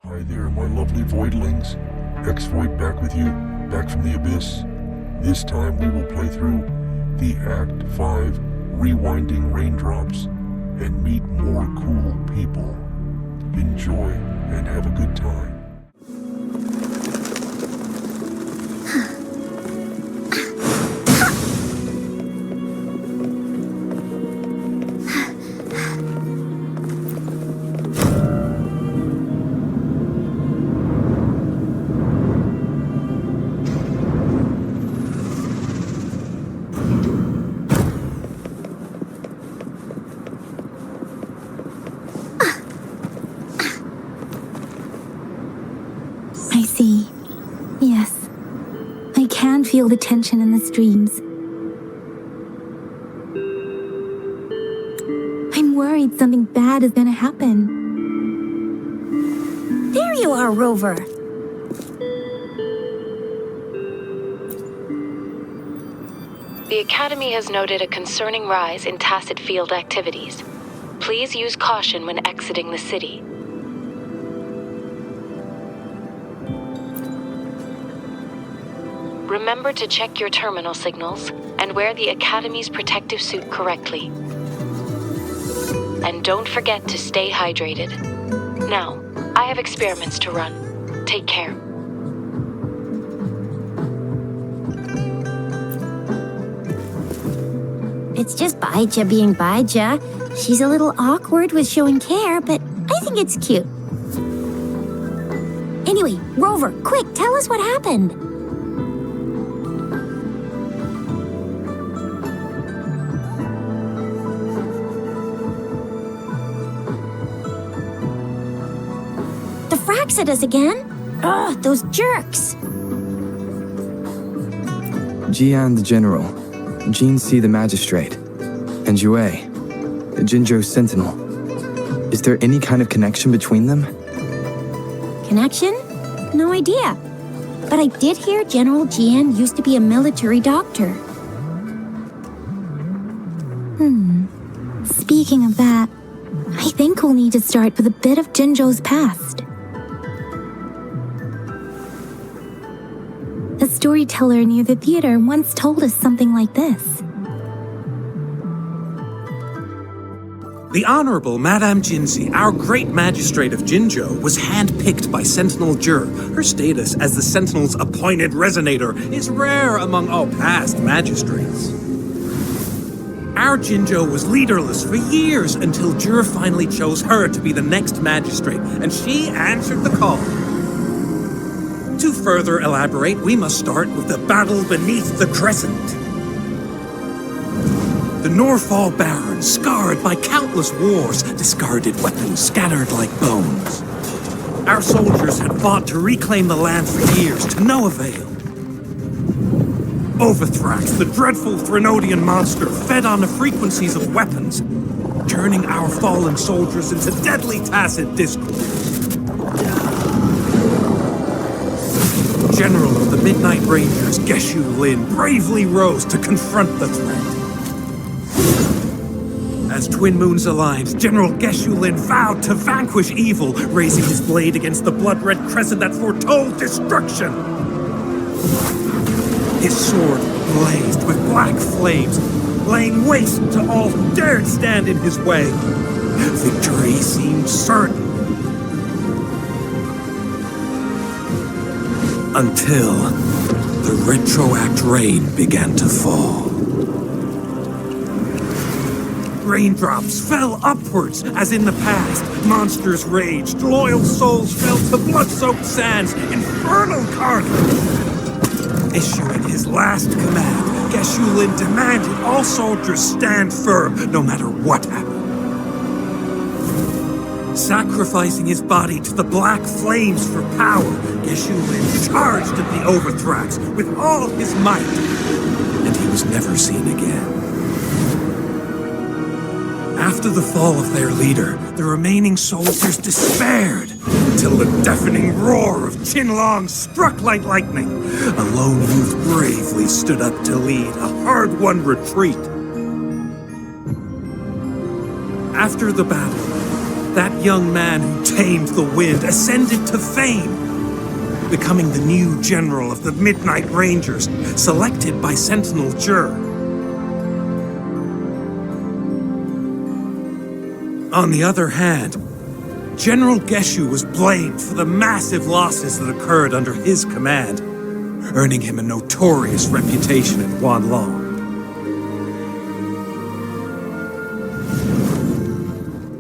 Hi there, my lovely voidlings. XvoiD back with you, back from the abyss. This time we will play through the Act 5 Rewinding Raindrops and meet more cool people. Enjoy and have a good time. I see. Yes. I can feel the tension in the streams. I'm worried something bad is gonna happen. There you are, Rover. The Academy has noted a concerning rise in tacit field activities. Please use caution when exiting the city. Remember to check your terminal signals and wear the Academy's protective suit correctly. And don't forget to stay hydrated. Now, I have experiments to run. Take care. It's just Baija being Baija. She's a little awkward with showing care, but I think it's cute. Anyway, Rover, quick, tell us what happened. The fracks at us again? Ugh, those jerks. Jian the General, Jean C the Magistrate, and Yue, the Jinzhou Sentinel. Is there any kind of connection between them? Connection? No idea. But I did hear General Jian used to be a military doctor. Speaking of that, I think we'll need to start with a bit of Jinzhou's past. A storyteller near the theater once told us something like this. The Honorable Madame Jinzi, our great magistrate of Jinzhou, was handpicked by Sentinel Jur. Her status as the Sentinel's appointed resonator is rare among all past magistrates. Our Jinzhou was leaderless for years until Jur finally chose her to be the next magistrate, and she answered the call. To further elaborate, we must start with the battle beneath the crescent. The Norfall Barons, scarred by countless wars, discarded weapons scattered like bones. Our soldiers had fought to reclaim the land for years, to no avail. Overthrax, the dreadful Threnodian monster, fed on the frequencies of weapons, turning our fallen soldiers into deadly tacit discords. General of the Midnight Rangers, Geshu Lin, bravely rose to confront the threat. As Twin Moons aligned, General Geshu Lin vowed to vanquish evil, raising his blade against the blood-red crescent that foretold destruction. His sword blazed with black flames, laying waste to all who dared stand in his way. Victory seemed certain. Until the retroact rain began to fall. Raindrops fell upwards, as in the past. Monsters raged, loyal souls fell to blood-soaked sands, infernal carnage. Issuing his last command, Geshu Lin demanded all soldiers stand firm, no matter what happened. Sacrificing his body to the black flames for power, Geshu Lin charged at the Overthrax with all his might, and he was never seen again. After the fall of their leader, the remaining soldiers despaired, until the deafening roar of Qinlong struck like lightning. A lone youth bravely stood up to lead a hard-won retreat. After the battle, That young man who tamed the wind ascended to fame, becoming the new general of the Midnight Rangers, selected by Sentinel Jur. On the other hand, General Geshu was blamed for the massive losses that occurred under his command, earning him a notorious reputation in Wanlong.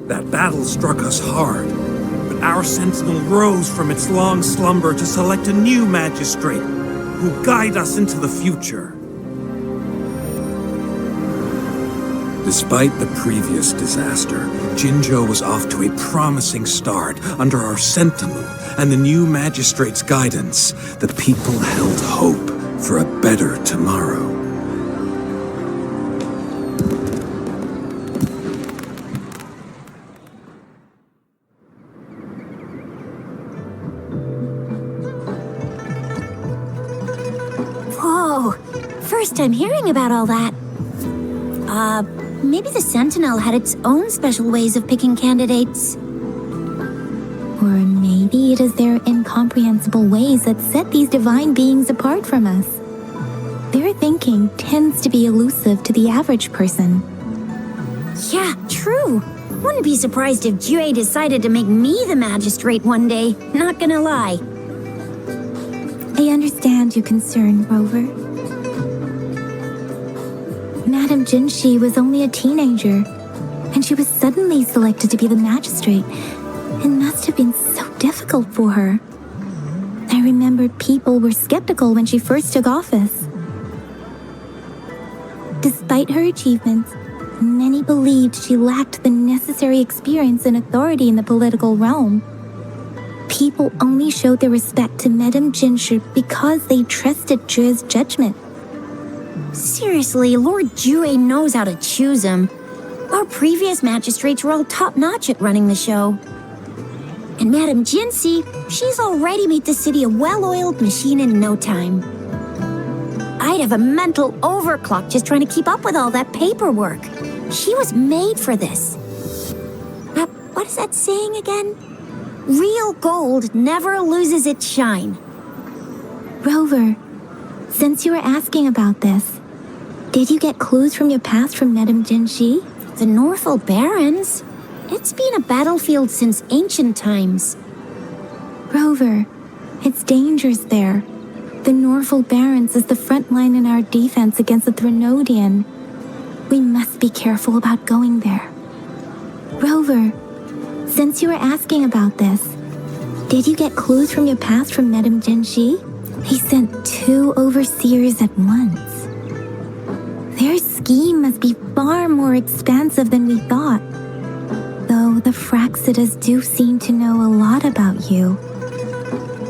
That battle struck us hard, but our sentinel rose from its long slumber to select a new magistrate who will guide us into the future. Despite the previous disaster, Jinzhou was off to a promising start under our sentinel and the new magistrate's guidance. The people held hope for a better tomorrow. Whoa, first time hearing about all that. Maybe the Sentinel had its own special ways of picking candidates. Or maybe it is their incomprehensible ways that set these divine beings apart from us. Their thinking tends to be elusive to the average person. Yeah, true. Wouldn't be surprised if Jue decided to make me the magistrate one day, not gonna lie. I understand your concern, Rover. Madame Jinshi was only a teenager, and she was suddenly selected to be the magistrate. It must have been so difficult for her. I remember people were skeptical when she first took office. Despite her achievements, many believed she lacked the necessary experience and authority in the political realm. People only showed their respect to Madame Jinshi because they trusted Jue's judgment. Seriously, Lord Jue knows how to choose him. Our previous magistrates were all top-notch at running the show. And Madame Jinsi, she's already made the city a well-oiled machine in no time. I'd have a mental overclock just trying to keep up with all that paperwork. She was made for this. What is that saying again? Real gold never loses its shine. Rover, since you were asking about this, did you get clues from your past from Madame Jinshi? The Northel Barrens? It's been a battlefield since ancient times. Rover, it's dangerous there. The Northel Barrens is the front line in our defense against the Threnodian. We must be careful about going there. Rover, since you were asking about this, did you get clues from your past from Madame Jinshi? He sent 2 overseers at once. Their scheme must be far more expansive than we thought. Though the Fraxidas do seem to know a lot about you.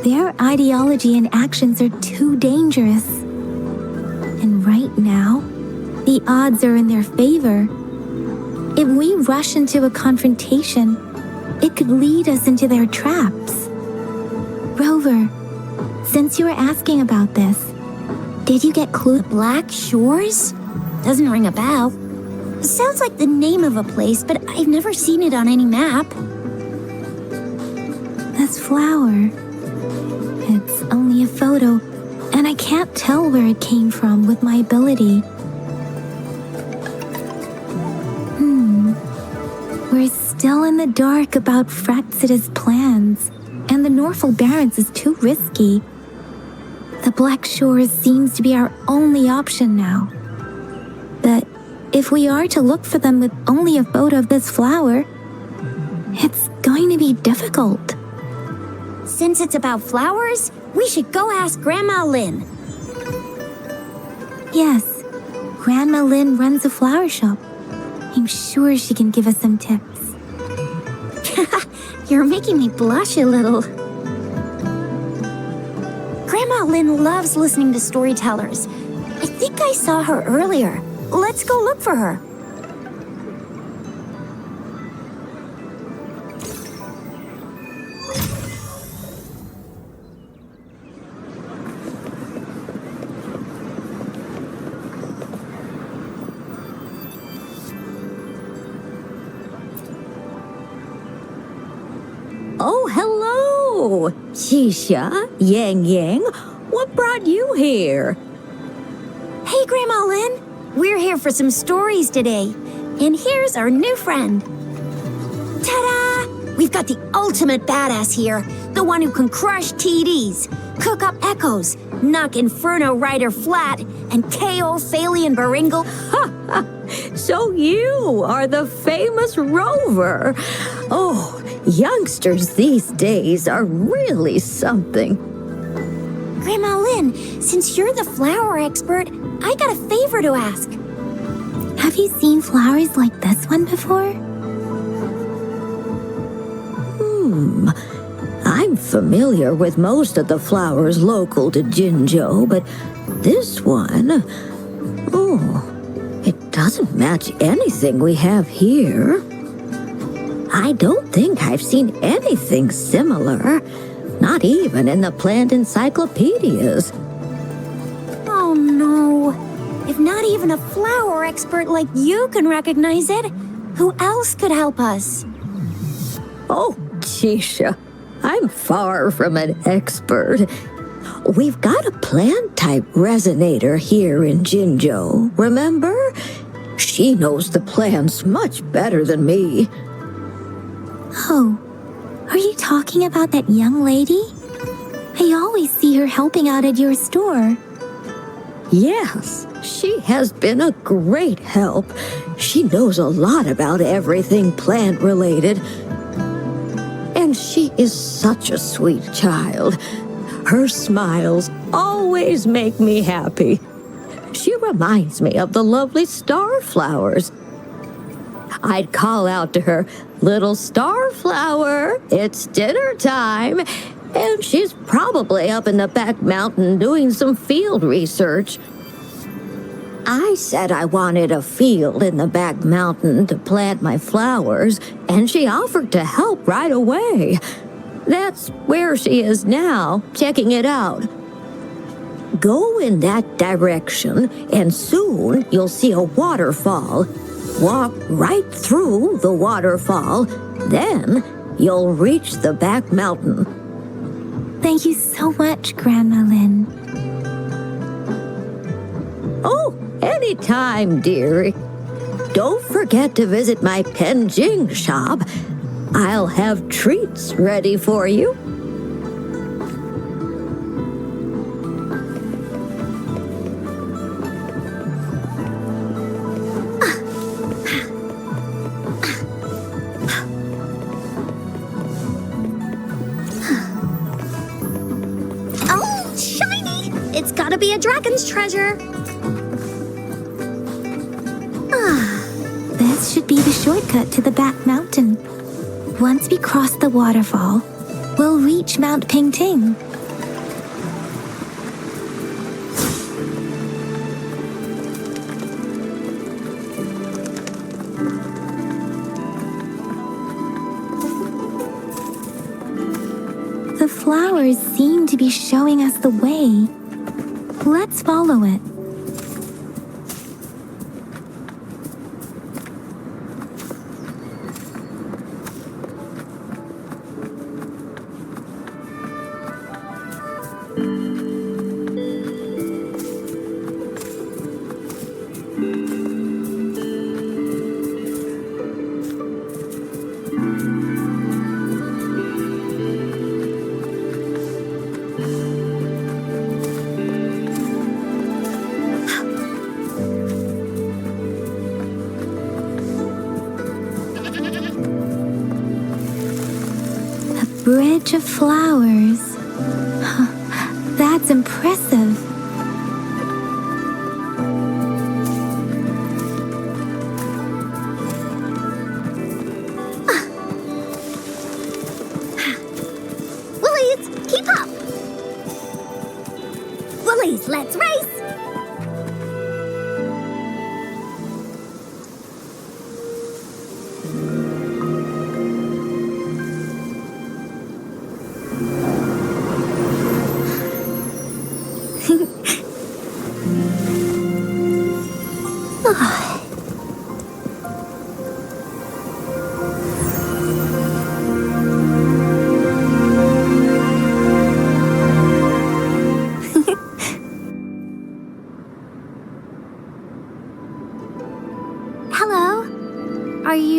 Their ideology and actions are too dangerous. And right now, the odds are in their favor. If we rush into a confrontation, it could lead us into their traps. Rover, since you were asking about this, did you get clues? The Black Shores? Doesn't ring a bell. Sounds like the name of a place, but I've never seen it on any map. This flower. It's only a photo, and I can't tell where it came from with my ability. We're still in the dark about Fraxida's plans, and the Northel Barrens is too risky. The Black Shores seems to be our only option now. But if we are to look for them with only a photo of this flower, it's going to be difficult. Since it's about flowers, we should go ask Grandma Lin. Yes, Grandma Lin runs a flower shop. I'm sure she can give us some tips. You're making me blush a little. Grandma Lin loves listening to storytellers. I think I saw her earlier. Let's go look for her. Oh, Shisha, Yang Yang, what brought you here? Hey, Grandma Lynn. We're here for some stories today. And here's our new friend. Ta-da! We've got the ultimate badass here. The one who can crush TDs, cook up echoes, knock Inferno Rider flat, and KO Phalian Baringle. So you are the famous Rover. Oh, youngsters these days are really something. Grandma Lynn, since you're the flower expert, I got a favor to ask. Have you seen flowers like this one before? I'm familiar with most of the flowers local to Jinzhou, but this one, it doesn't match anything we have here. I don't think I've seen anything similar, not even in the plant encyclopedias. Oh no. If not even a flower expert like you can recognize it, who else could help us? Oh, Tisha, I'm far from an expert. We've got a plant-type resonator here in Jinzhou, remember? She knows the plants much better than me. Oh, are you talking about that young lady? I always see her helping out at your store. Yes, she has been a great help. She knows a lot about everything plant-related. And she is such a sweet child. Her smiles always make me happy. She reminds me of the lovely starflowers. I'd call out to her, "Little starflower, it's dinner time." And she's probably up in the back mountain doing some field research. I said I wanted a field in the back mountain to plant my flowers, and she offered to help right away. That's where she is now, checking it out. Go in that direction, and soon you'll see a waterfall. Walk right through the waterfall, then you'll reach the back mountain. Thank you so much, Grandma Lynn. Oh, anytime, dearie. Don't forget to visit my Penjing shop. I'll have treats ready for you. Oh, shiny! It's gotta be a dragon's treasure. This should be the shortcut to the back mountain. Once we cross the waterfall, we'll reach Mount Pingting. The flowers seem to be showing us the way. Let's follow it. Bridge of flowers. That's impressive. Willies, keep up! Willies, let's race!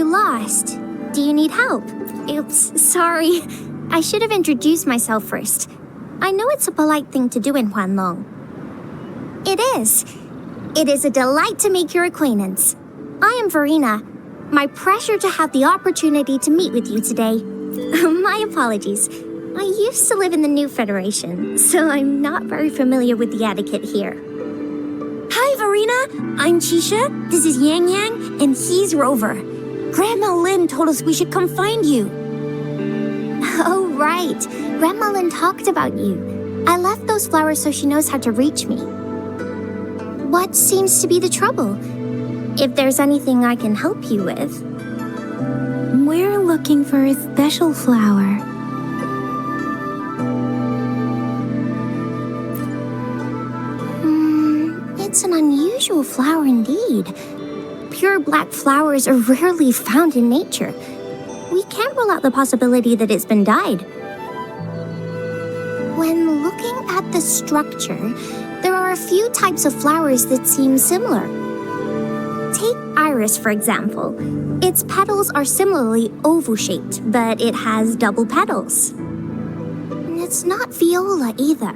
lost. Do you need help? Oops, sorry. I should have introduced myself first. I know it's a polite thing to do in Huanlong. It is. It is a delight to make your acquaintance. I am Verena. My pleasure to have the opportunity to meet with you today. My apologies. I used to live in the New Federation, so I'm not very familiar with the etiquette here. Hi, Verena. I'm Chisha. This is Yang Yang, and he's Rover. Grandma Lin told us we should come find you. Oh, right. Grandma Lin talked about you. I left those flowers so she knows how to reach me. What seems to be the trouble? If there's anything I can help you with. We're looking for a special flower. It's an unusual flower indeed. Pure black flowers are rarely found in nature. We can't rule out the possibility that it's been dyed. When looking at the structure, there are a few types of flowers that seem similar. Take iris, for example. Its petals are similarly oval-shaped, but it has double petals. It's not viola either,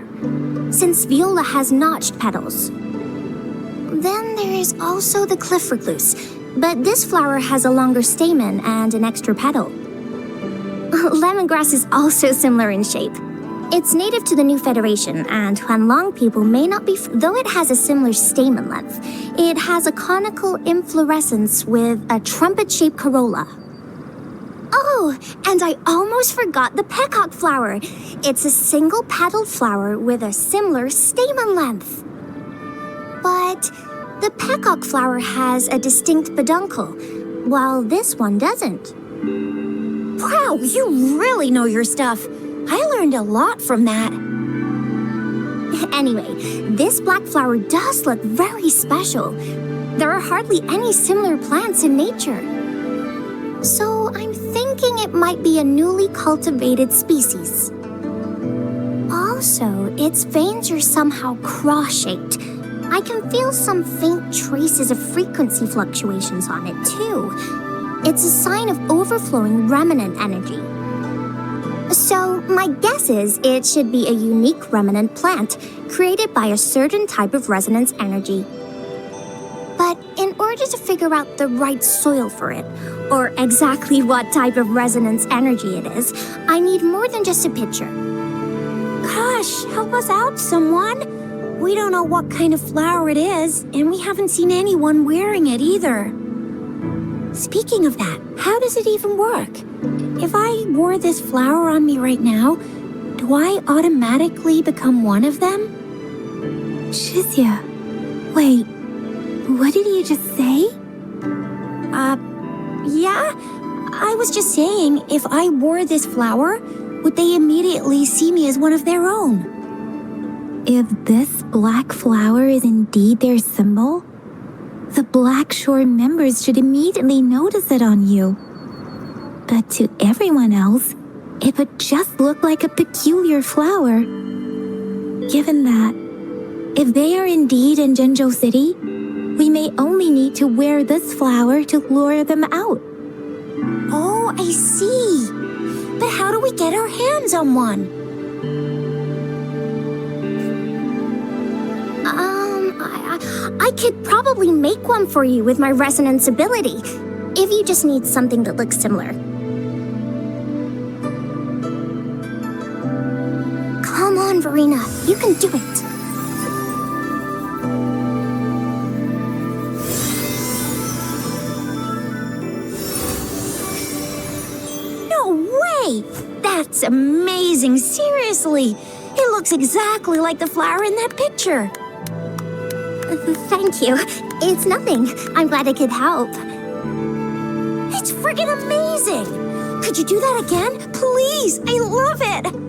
since viola has notched petals. Then there is also the cliff recluse, but this flower has a longer stamen and an extra petal. Lemongrass is also similar in shape. It's native to the New Federation, and Huanlong people may not be... Though it has a similar stamen length, it has a conical inflorescence with a trumpet-shaped corolla. Oh, and I almost forgot the peacock flower. It's a single-petaled flower with a similar stamen length. But the peacock flower has a distinct peduncle, while this one doesn't. Wow, you really know your stuff. I learned a lot from that. Anyway, this black flower does look very special. There are hardly any similar plants in nature. So I'm thinking it might be a newly cultivated species. Also, its veins are somehow cross-shaped. I can feel some faint traces of frequency fluctuations on it, too. It's a sign of overflowing remnant energy. So, my guess is it should be a unique remnant plant created by a certain type of resonance energy. But in order to figure out the right soil for it, or exactly what type of resonance energy it is, I need more than just a picture. Gosh, help us out, someone. We don't know what kind of flower it is, and we haven't seen anyone wearing it either. Speaking of that, how does it even work? If I wore this flower on me right now, do I automatically become one of them? Shizia, wait, what did you just say? Yeah? I was just saying, if I wore this flower, would they immediately see me as one of their own? If this black flower is indeed their symbol, the Black Shore members should immediately notice it on you. But to everyone else, it would just look like a peculiar flower. Given that, if they are indeed in Jinzhou City, we may only need to wear this flower to lure them out. Oh, I see. But how do we get our hands on one? I could probably make one for you with my resonance ability, if you just need something that looks similar. Come on, Verena, you can do it. No way! That's amazing, seriously! It looks exactly like the flower in that picture. Thank you. It's nothing. I'm glad I could help. It's friggin' amazing! Could you do that again? Please! I love it!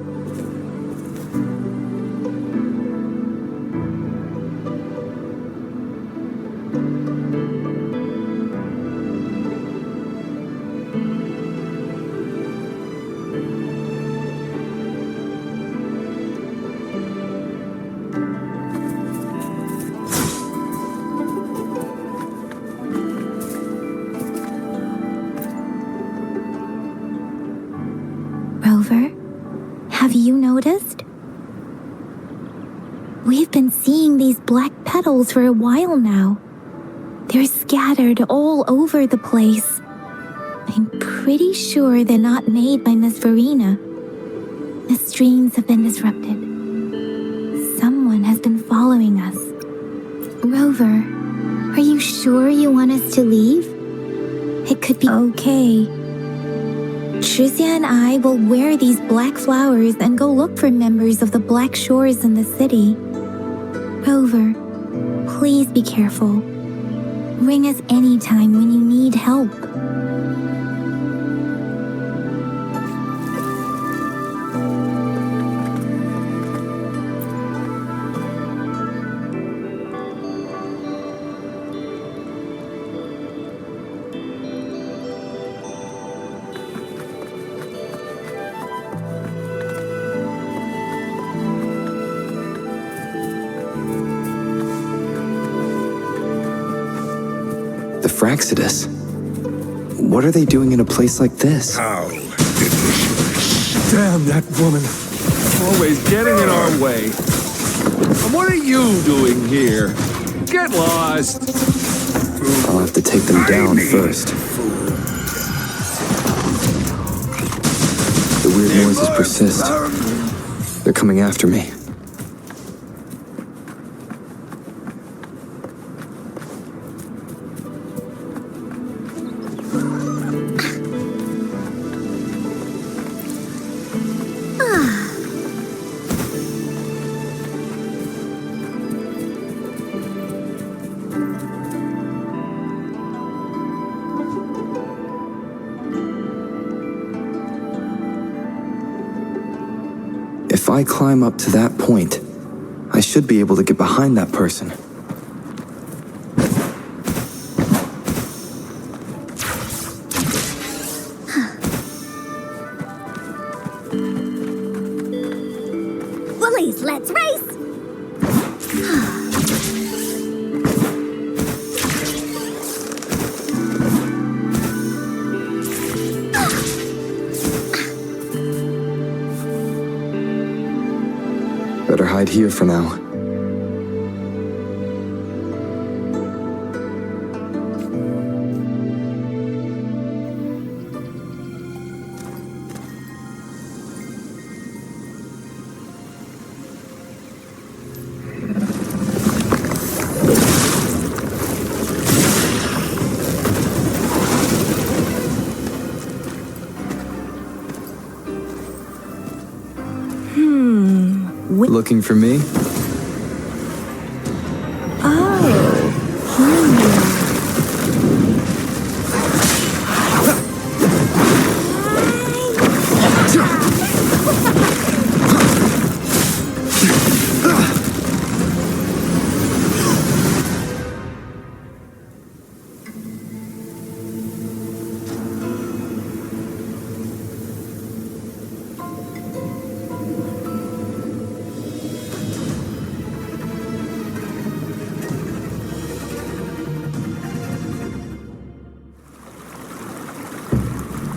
you noticed? We've been seeing these black petals for a while now. They're scattered all over the place. I'm pretty sure they're not made by Miss Verena. The streams have been disrupted. Someone has been following us. Rover, are you sure you want us to leave? It could be okay. Tricia and I will wear these black flowers and go look for members of the Black Shores in the city. Rover, please be careful. Ring us anytime when you need help. Fraxidus. What are they doing in a place like this? How? Damn that woman. Always getting in our way. And what are you doing here? Get lost. I'll have to take them down first. The weird noises persist. They're coming after me. If I climb up to that point, I should be able to get behind that person. Bullies, let's race! Better hide here for now. Looking for me?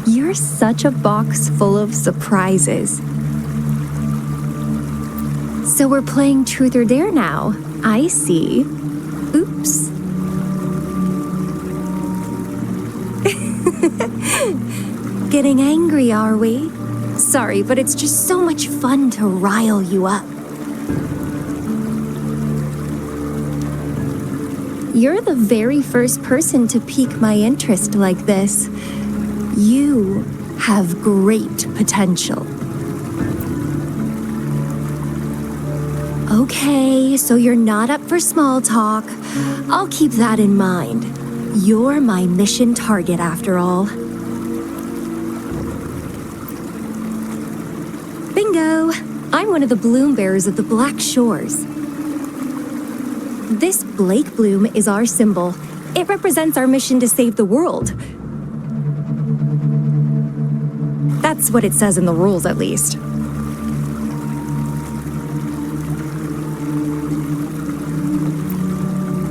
You're such a box full of surprises. So we're playing Truth or Dare now. I see. Oops. Getting angry, are we? Sorry, but it's just so much fun to rile you up. You're the very first person to pique my interest like this. You have great potential. Okay, so you're not up for small talk. I'll keep that in mind. You're my mission target after all. Bingo! I'm one of the bloom bearers of the Black Shores. This Blake bloom is our symbol. It represents our mission to save the world. That's what it says in the rules, at least.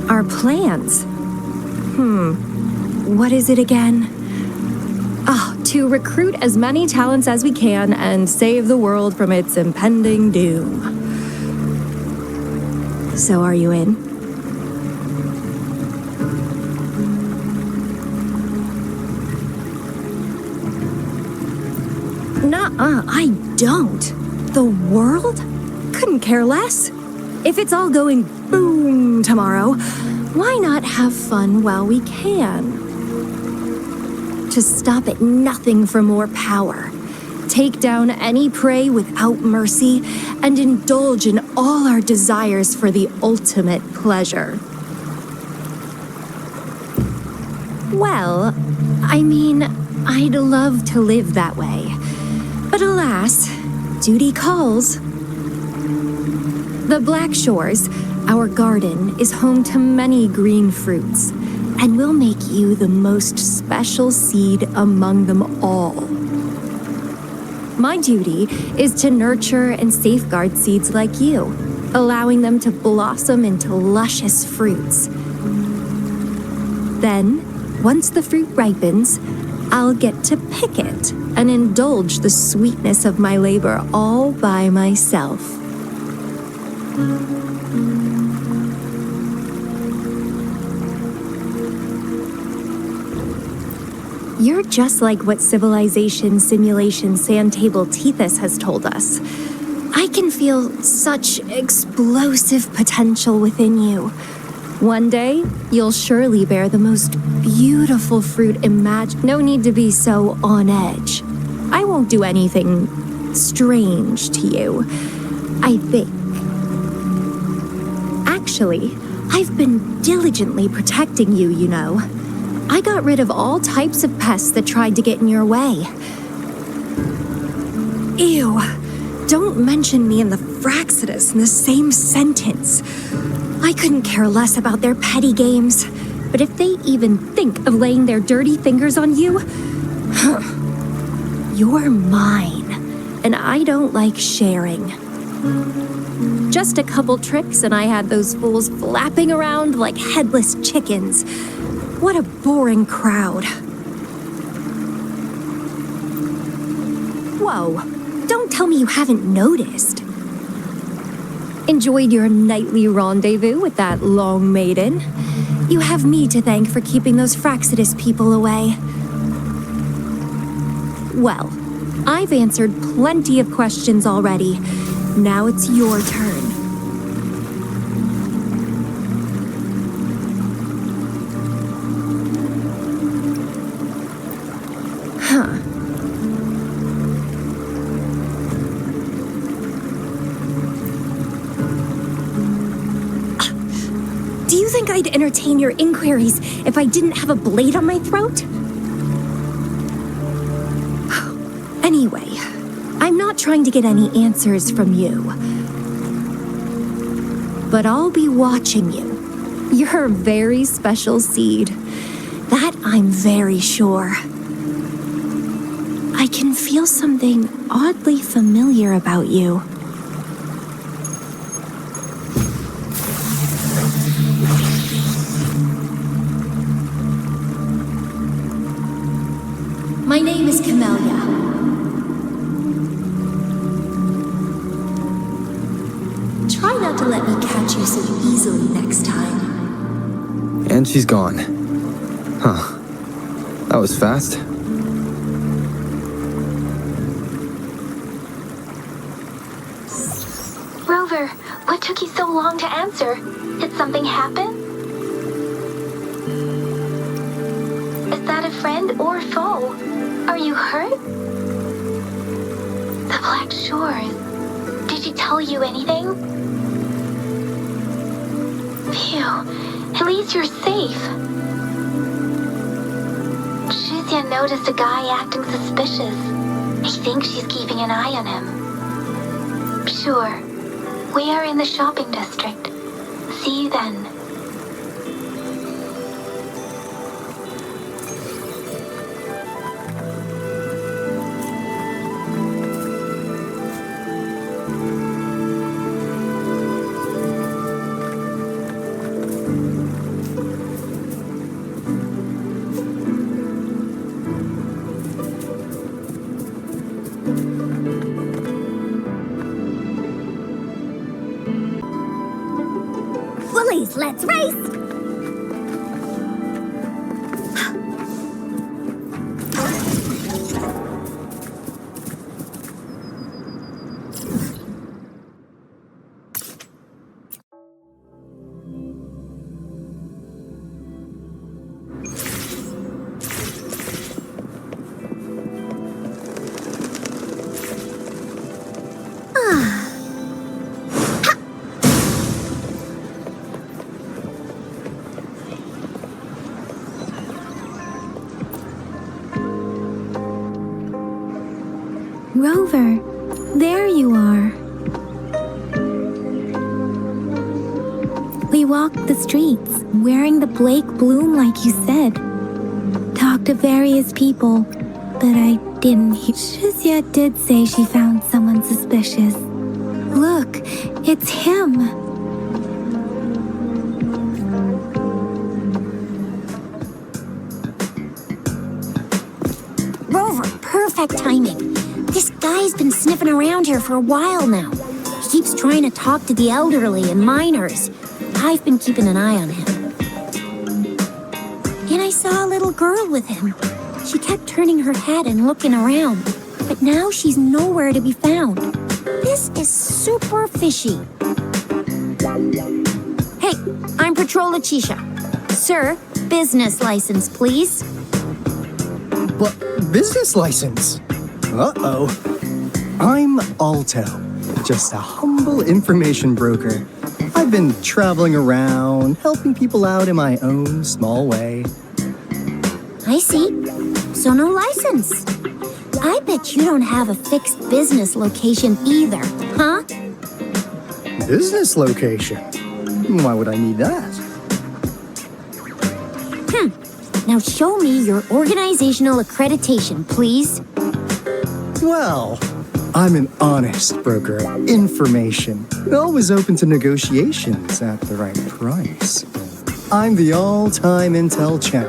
Our plans? What is it again? Oh, to recruit as many talents as we can and save the world from its impending doom. So are you in? Nuh-uh, I don't. The world? Couldn't care less. If it's all going boom tomorrow, why not have fun while we can? To stop at nothing for more power, take down any prey without mercy, and indulge in all our desires for the ultimate pleasure. Well, I mean, I'd love to live that way. But alas, duty calls. The Black Shores, our garden, is home to many green fruits, and will make you the most special seed among them all. My duty is to nurture and safeguard seeds like you, allowing them to blossom into luscious fruits. Then, once the fruit ripens, I'll get to pick it and indulge the sweetness of my labor all by myself. You're just like what Civilization Simulation Sandtable Tethys has told us. I can feel such explosive potential within you. One day, you'll surely bear the most beautiful fruit No need to be so on edge. I won't do anything strange to you, I think. Actually, I've been diligently protecting you, you know. I got rid of all types of pests that tried to get in your way. Ew, don't mention me and the Fraxidus in the same sentence. I couldn't care less about their petty games, but if they even think of laying their dirty fingers on you, you're mine, and I don't like sharing. Just a couple tricks and I had those fools flapping around like headless chickens. What a boring crowd. Whoa, don't tell me you haven't noticed. Enjoyed your nightly rendezvous with that long maiden? You have me to thank for keeping those Fraxidus people away. Well, I've answered plenty of questions already. Now it's your turn. Do you think I'd entertain your inquiries if I didn't have a blade on my throat? Anyway, I'm not trying to get any answers from you. But I'll be watching you. You're a very special seed. That I'm very sure. I can feel something oddly familiar about you. My name is Camellia. Try not to let me catch you so easily next time. And she's gone. Huh. That was fast. Rover, what took you so long to answer? Did something happen? Is that a friend or foe? Are you hurt? The Black Shores. Did she tell you anything? Phew, at least you're safe. Shuzia noticed a guy acting suspicious. I think she's keeping an eye on him. Sure, we are in the shopping district. See you then. Let's race! Rover, there you are. We walked the streets, wearing the Blake bloom like you said. Talked to various people, but I didn't hear. Shizia did say she found someone suspicious. Look, it's him. Rover, perfect timing. This guy's been sniffing around here for a while now. He keeps trying to talk to the elderly and minors. I've been keeping an eye on him. And I saw a little girl with him. She kept turning her head and looking around, but now she's nowhere to be found. This is super fishy. Hey, I'm Patrol Letitia. Sir, business license, please. But business license? Uh-oh. I'm Alto, just a humble information broker. I've been traveling around, helping people out in my own small way. I see. So no license. I bet you don't have a fixed business location either, huh? Business location? Why would I need that? Now show me your organizational accreditation, please. Well, I'm an honest broker of information, always open to negotiations at the right price. I'm the all-time Intel champ,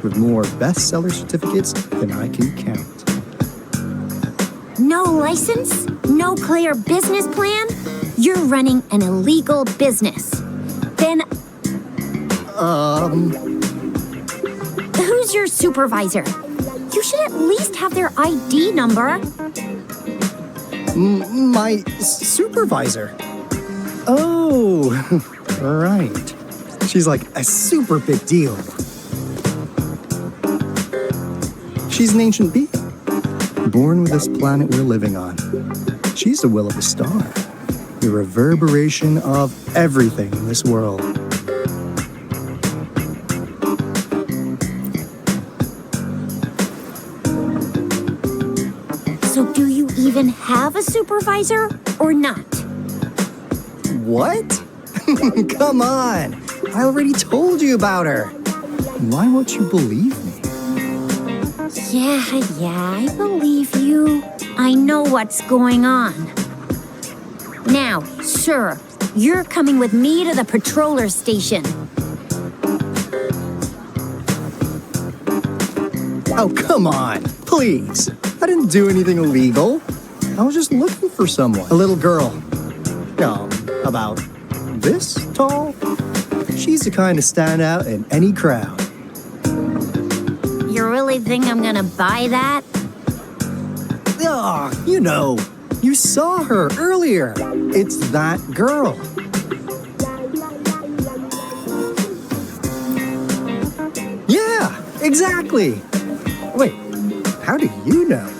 with more bestseller certificates than I can count. No license? No clear business plan? You're running an illegal business. Then, who's your supervisor? You should at least have their ID number. My supervisor? Oh, right. She's like a super big deal. She's an ancient being, born with this planet we're living on. She's the will of the star, the reverberation of everything in this world. So do you even have a supervisor or not? What? Come on! I already told you about her. Why won't you believe me? Yeah, I believe you. I know what's going on. Now, sir, you're coming with me to the patroller station. Oh, come on, please. I didn't do anything illegal. I was just looking for someone. A little girl. About this tall. She's the kind to stand out in any crowd. You really think I'm gonna buy that? You know, you saw her earlier. It's that girl. Yeah, exactly. Wait, how do you know?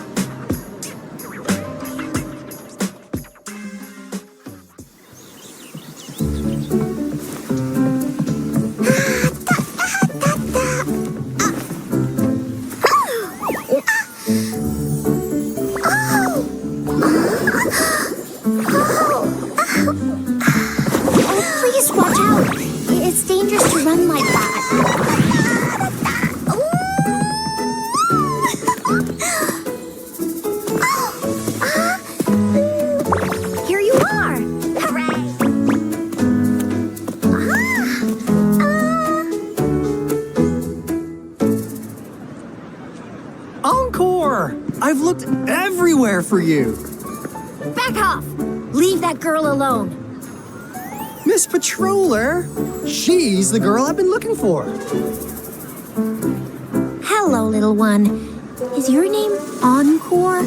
Please watch out. It's dangerous to run like that. Here you are. Hooray. Encore! I've looked everywhere for you. Back off. Leave that girl alone. Miss Patroller! She's the girl I've been looking for. Hello, little one. Is your name Encore?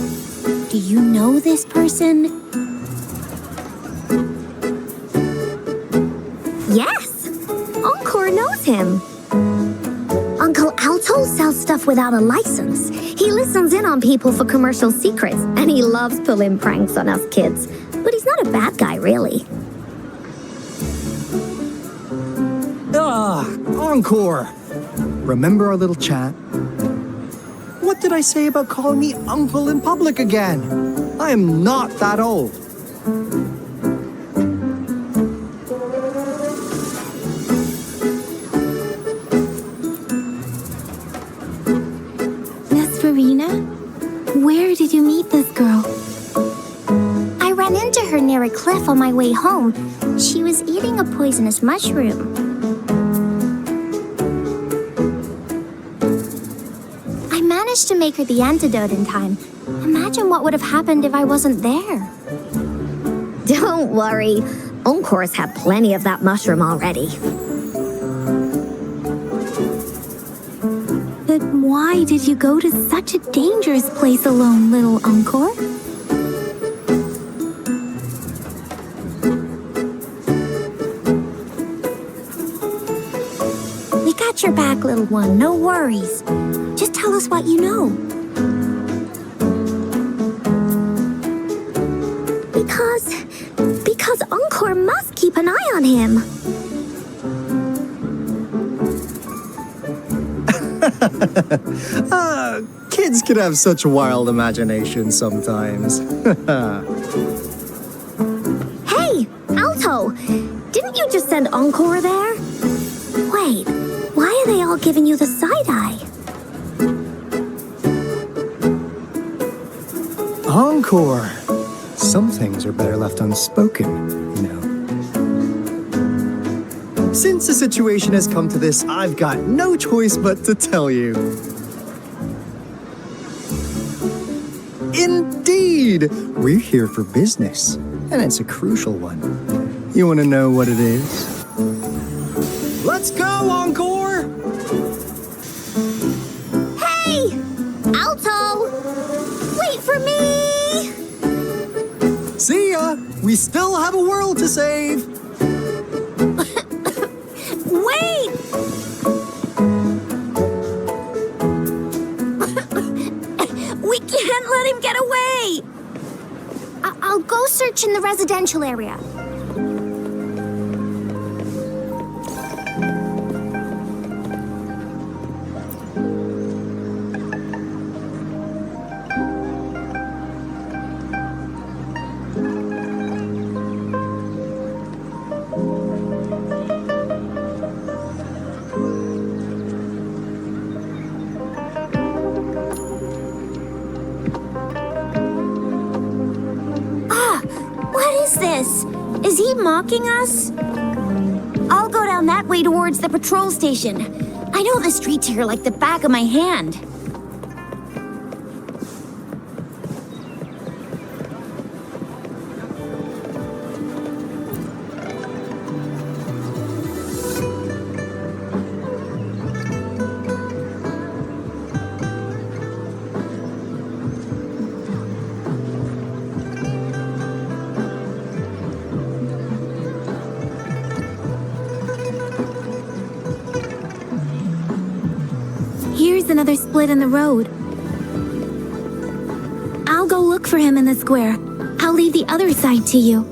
Do you know this person? Yes! Encore knows him. Uncle Alto sells stuff without a license. He listens in on people for commercial secrets, and he loves pulling pranks on us kids. But he's not a bad guy, really. Encore! Remember our little chat? What did I say about calling me uncle in public again? I am not that old. Miss Farina? Where did you meet this girl? I ran into her near a cliff on my way home. She was eating a poisonous mushroom. I managed to make her the antidote in time. Imagine what would have happened if I wasn't there. Don't worry. Encore's had plenty of that mushroom already. But why did you go to such a dangerous place alone, little Encore? We got your back, little one. No worries. Just tell us what you know. Because Encore must keep an eye on him. Kids can have such wild imaginations sometimes. Hey, Alto! Didn't you just send Encore there? Wait, why are they all giving you the side-eye? Encore! Some things are better left unspoken, you know. Since the situation has come to this, I've got no choice but to tell you. Indeed! We're here for business, and it's a crucial one. You want to know what it is? Let's go, Encore! Hey! Alto! Wait for me! See ya! We still have a world to save! Wait! We can't let him get away! I'll go search in the residential area. Is he mocking us? I'll go down that way towards the patrol station. I know the streets here like the back of my hand. Here's another split in the road. I'll go look for him in the square. I'll leave the other side to you.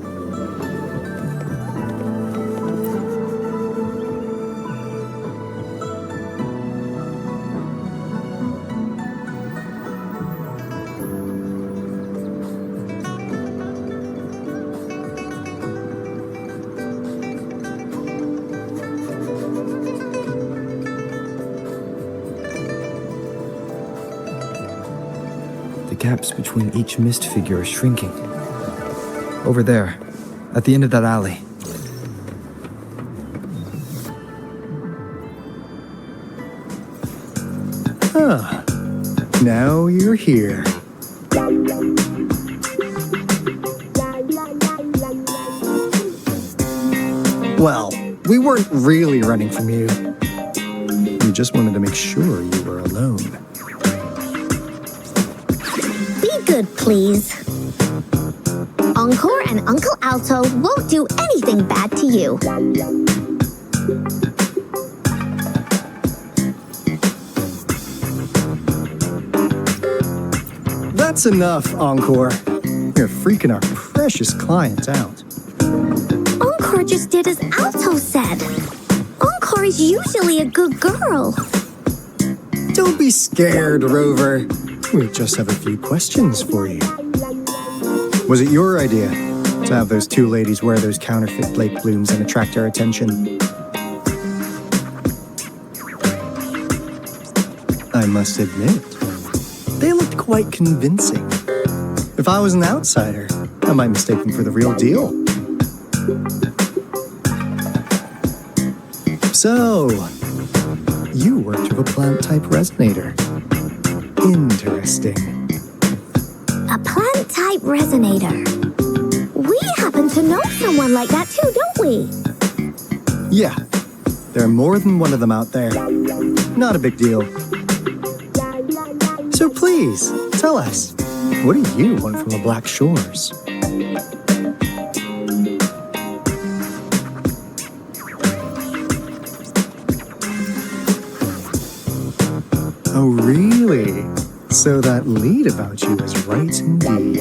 The gaps between each mist figure are shrinking. Over there, at the end of that alley. Huh. Now you're here. Well, we weren't really running from you. We just wanted to make sure you were alone. Be good, please. Encore and Uncle Alto won't do anything bad to you. That's enough, Encore. You're freaking our precious client out. Encore just did as Alto said. Encore is usually a good girl. Don't be scared, Rover. We just have a few questions for you. Was it your idea to have those two ladies wear those counterfeit Blake blooms and attract our attention? I must admit, they looked quite convincing. If I was an outsider, I might mistake them for the real deal. So, you worked with a plant-type resonator. Interesting. A plant-type resonator. We happen to know someone like that too, don't we? Yeah, there are more than one of them out there. Not a big deal. So please, tell us, what do you want from the Black Shores? Oh, really? So that lead about you is right indeed.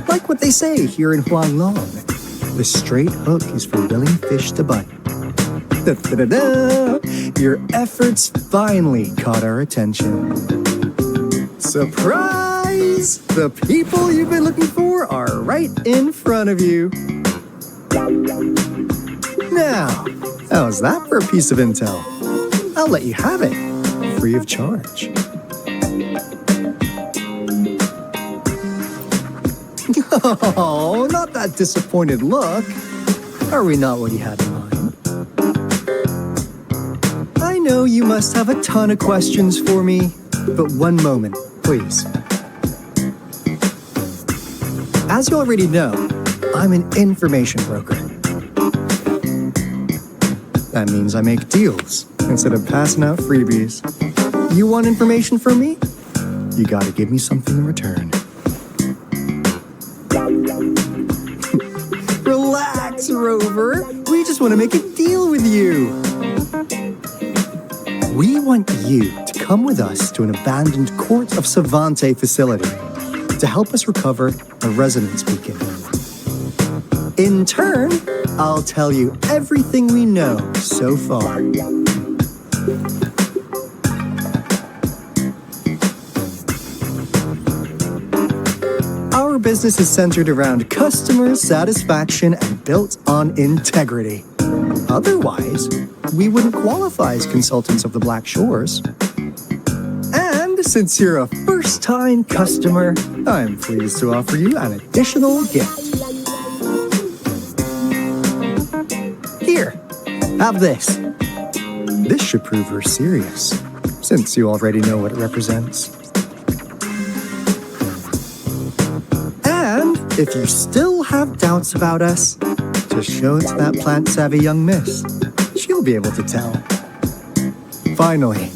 Like what they say here in Huanglong, the straight hook is for willing fish to bite. Da-da-da-da! Your efforts finally caught our attention. Surprise! The people you've been looking for are right in front of you. Now, how's that for a piece of intel? I'll let you have it, free of charge. Oh, not that disappointed look. Are we not what you had in mind? I know you must have a ton of questions for me, but one moment, please. As you already know, I'm an information broker. That means I make deals instead of passing out freebies. You want information from me? You gotta give me something in return. Relax, Rover. We just want to make a deal with you. We want you to come with us to an abandoned Court of Savante facility to help us recover a resonance beacon. In turn, I'll tell you everything we know so far. Our business is centered around customer satisfaction and built on integrity. Otherwise, we wouldn't qualify as consultants of the Black Shores. And since you're a first-time customer, I'm pleased to offer you an additional gift. Here, have this. This should prove we're serious, since you already know what it represents. And if you still have doubts about us, just show it to that plant-savvy young miss. She'll be able to tell. Finally,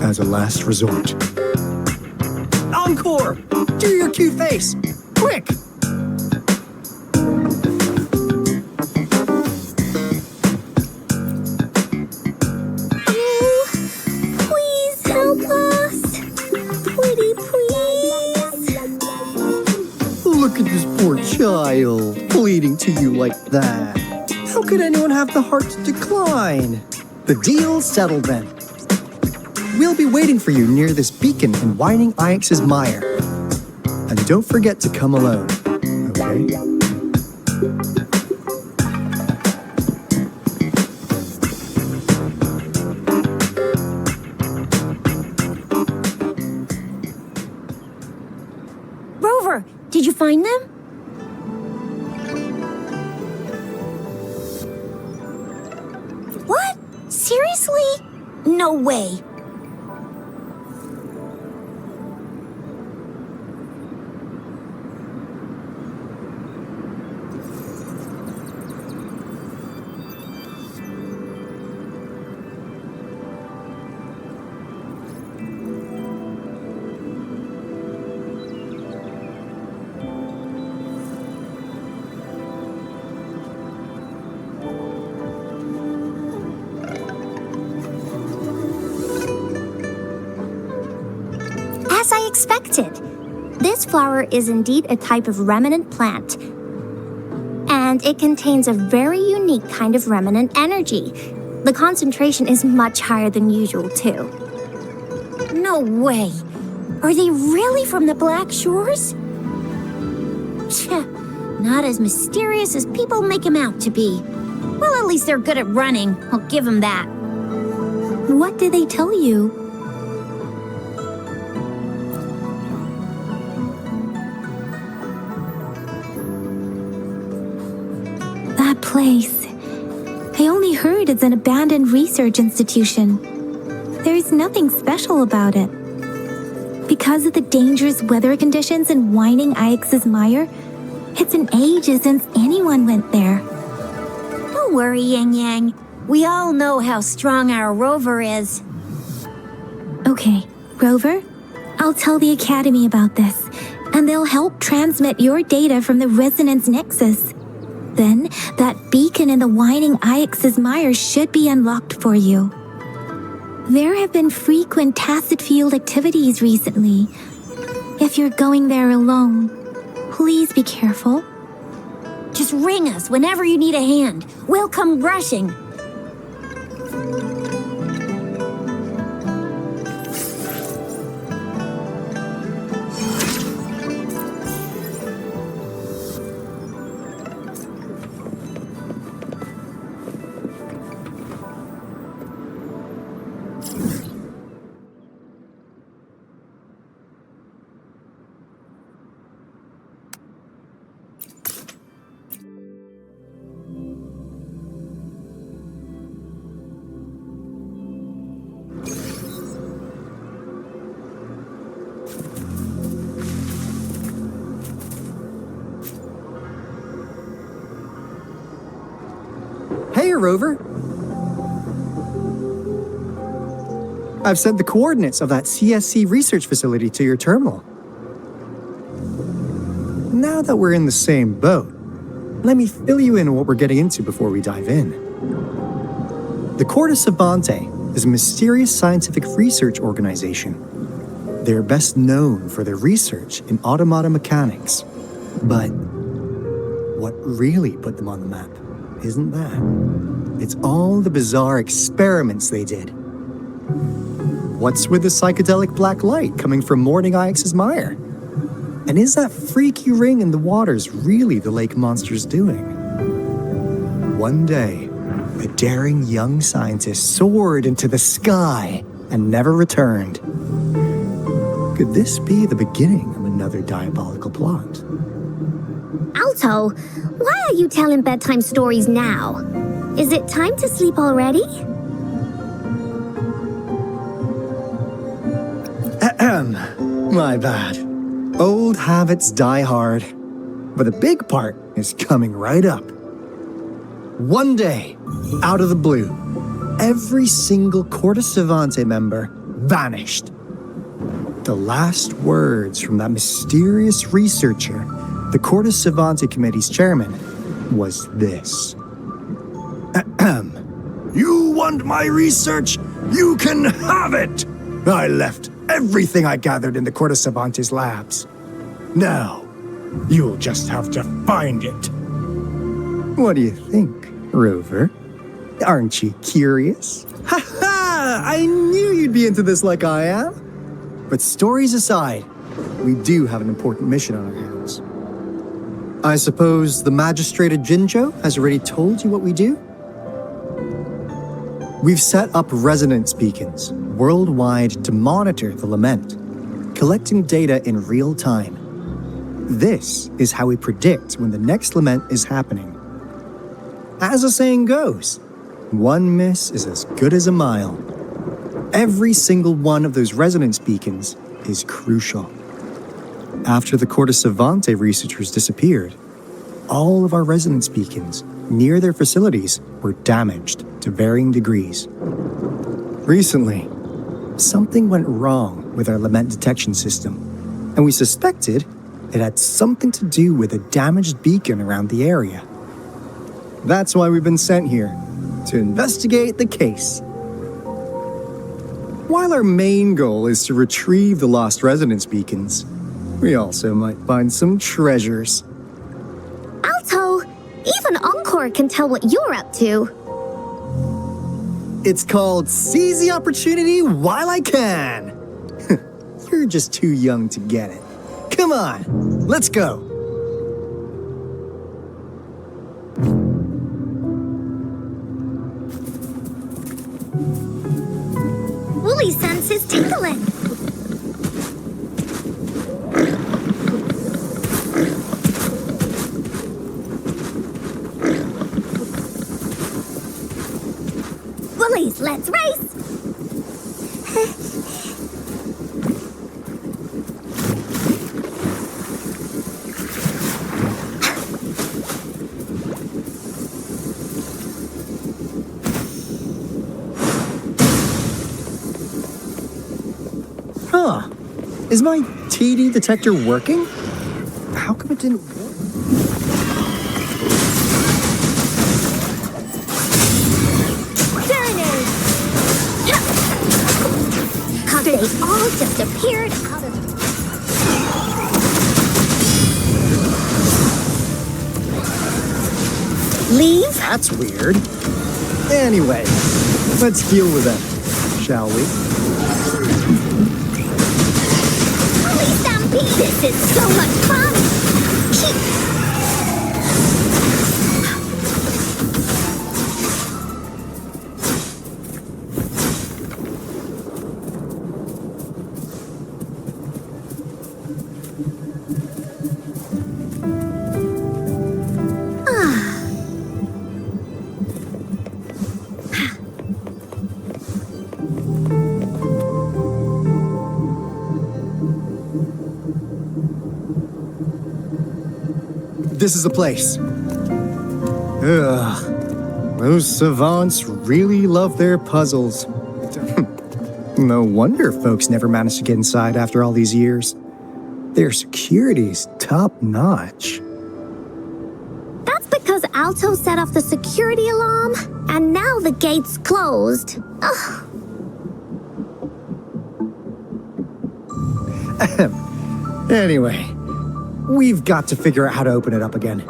as a last resort. Encore! Do your cute face! Quick! Please help us. Pretty please. Look at this poor child, pleading to you like that. How could anyone have the heart to decline? The deal's settled then. We'll be waiting for you near this beacon in Whining Ix's mire. And don't forget to come alone, okay? Rover, did you find them? What? Seriously? No way. suspected. This flower is indeed a type of remnant plant, and it contains a very unique kind of remnant energy. The concentration is much higher than usual, too. No way. Are they really from the Black Shores? Not as mysterious as people make them out to be. Well, at least they're good at running. I'll give them that. What did they tell you? That place. I only heard it's an abandoned research institution. There is nothing special about it. Because of the dangerous weather conditions in Winding Ix's Mire, it's been ages since anyone went there. Don't worry, Yang Yang. We all know how strong our Rover is. Okay, Rover, I'll tell the Academy about this, and they'll help transmit your data from the Resonance Nexus. Then, that beacon in the Winding Ix's Mire should be unlocked for you. There have been frequent tacit field activities recently. If you're going there alone, please be careful. Just ring us whenever you need a hand. We'll come rushing. Hey, Rover. I've sent the coordinates of that CSC research facility to your terminal. Now that we're in the same boat, let me fill you in on what we're getting into before we dive in. The Corte Savante is a mysterious scientific research organization. They're best known for their research in automata mechanics. But what really put them on the map isn't that. It's all the bizarre experiments they did. What's with the psychedelic black light coming from Morning Ix's Mire? And is that freaky ring in the waters really the lake monster's doing? One day, a daring young scientist soared into the sky and never returned. Could this be the beginning of another diabolical plot? Alto, why are you telling bedtime stories now? Is it time to sleep already? My bad. Old habits die hard. But the big part is coming right up. One day, out of the blue, every single Corte Savante member vanished. The last words from that mysterious researcher, the Corte Savante Committee's chairman, was this. You want my research? You can have it! I left everything I gathered in the Corte Savante's labs. Now, you'll just have to find it. What do you think, Rover? Aren't you curious? Ha ha! I knew you'd be into this like I am. But stories aside, we do have an important mission on our hands. I suppose the magistrate at Jinzhou has already told you what we do? We've set up resonance beacons worldwide to monitor the lament, collecting data in real time. This is how we predict when the next lament is happening. As the saying goes, one miss is as good as a mile. Every single one of those resonance beacons is crucial. After the Corte Savante researchers disappeared, all of our resonance beacons near their facilities were damaged to varying degrees. Recently, something went wrong with our lament detection system, and we suspected it had something to do with a damaged beacon around the area. That's why we've been sent here, to investigate the case. While our main goal is to retrieve the lost resonance beacons, we also might find some treasures. Alto, even Encore can tell what you're up to. It's called Seize the Opportunity While I Can. You're just too young to get it. Come on, let's go. Wooly sense is tingling. Woolies, let's race! Huh. Is my TD detector working? How come it didn't work? Serenade! How they all just appeared out of... Leave? That's weird. Anyway, let's deal with them, shall we? Holy stampede! This is so much fun! This is the place. Ugh. Those savants really love their puzzles. No wonder folks never managed to get inside after all these years. Their security's top-notch. That's because Alto set off the security alarm, and now the gate's closed. Ugh. Anyway, we've got to figure out how to open it up again.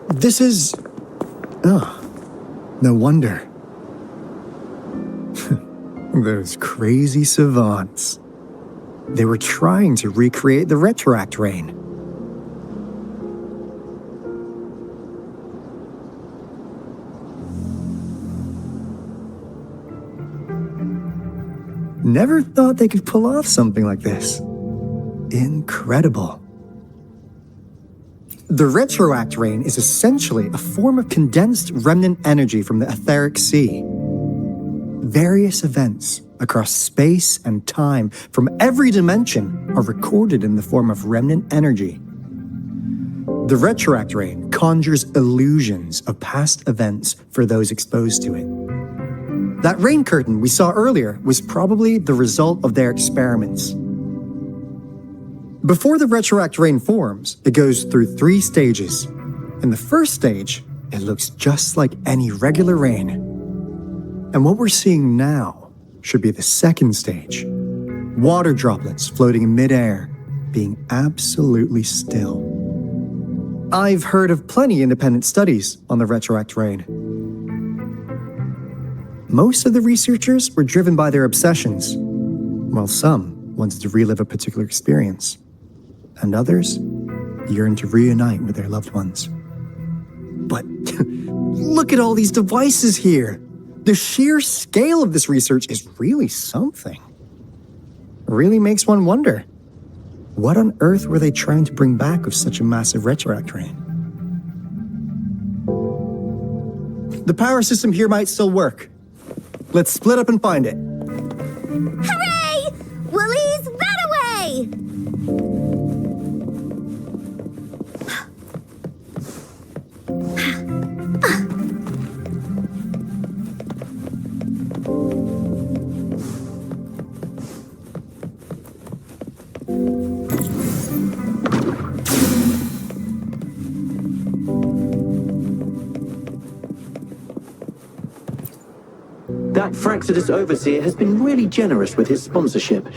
This is... Oh, no wonder. Those crazy savants. They were trying to recreate the retroact rain. Never thought they could pull off something like this. Incredible. The retroact rain is essentially a form of condensed remnant energy from the etheric sea. Various events across space and time from every dimension are recorded in the form of remnant energy. The retroact rain conjures illusions of past events for those exposed to it. That rain curtain we saw earlier was probably the result of their experiments. Before the retroact rain forms, it goes through 3 stages. In the first stage, it looks just like any regular rain. And what we're seeing now should be the second stage. Water droplets floating in midair, being absolutely still. I've heard of plenty independent studies on the retroact rain. Most of the researchers were driven by their obsessions, while some wanted to relive a particular experience, and others yearned to reunite with their loved ones. But Look at all these devices here. The sheer scale of this research is really something. Really makes one wonder. What on earth were they trying to bring back with such a massive retroact rain? The power system here might still work. Let's split up and find it. Hooray! Woolies, that away! That Fraxidus Overseer has been really generous with his sponsorship.